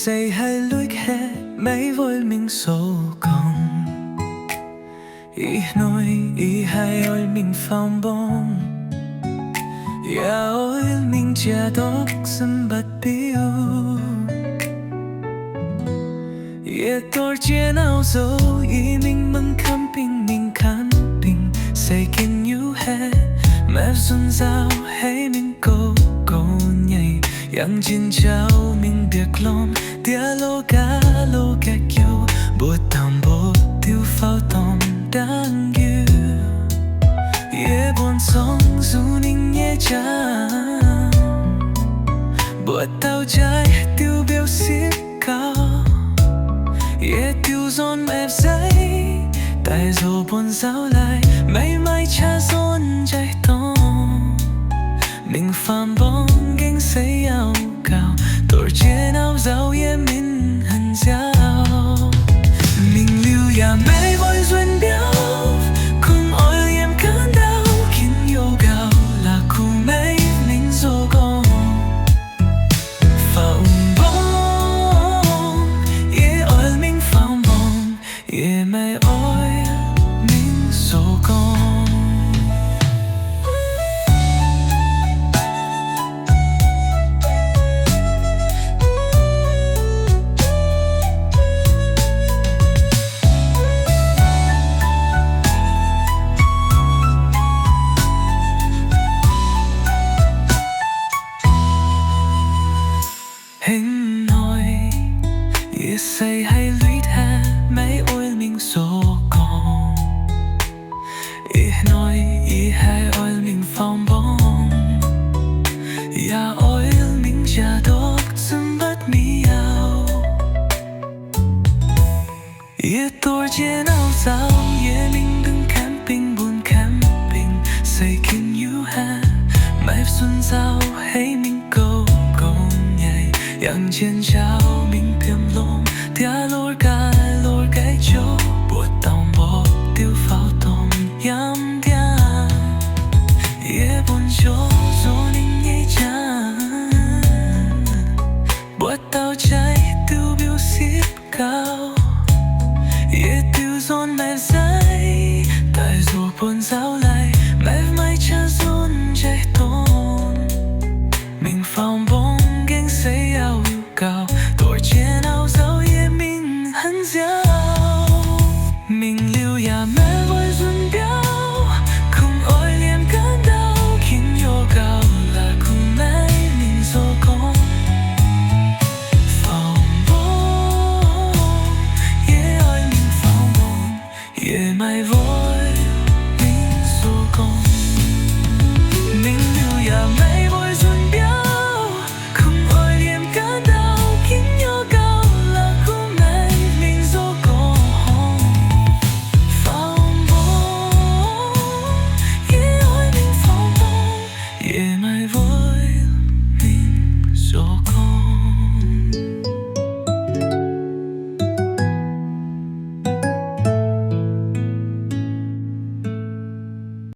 say hay lối khe mấy vội mình số còn ý nói ý hay ôi mình phong bông ya ôi mình chia đốc sân bát biu ya tor chia nào dấu ý mình măng camping mình camping say can you have mẹ xuân giao hay mình cô nhảy yang chín chào mình biết lom tia lô cá kêu bột thầm bột tiêu phao tòm đang yêu yeah buồn sóng dù ninh nhẹ chán bột tàu trái tiêu biểu xiết cao yeah tiêu giòn ép giấy tại dù buồn giáo lại mấy mai cha giòn chạy to mình phàm bóng gánh xây áo cao tổ trên áo giáo yeah mình hẳn giáo mình lưu ya mấy vội duyên béo cùng ôi em cơn đau khiến yêu gạo là khu mấy mình dô gông phàm bóng yeah ôi mình phàm bóng yeah mấy ôi mình dô gông hình nói yeah say hay lũy tha mấy ôi mình số còn yeah nói yeah hay ôi mình phong bóng yeah ôi mình cha đốc sân bắt mi ao yeah tôi trên áo giáo yeah mình đứng camping buồn camping say can you have mẹ xuân giao hay mình câu nhảy yang trên cha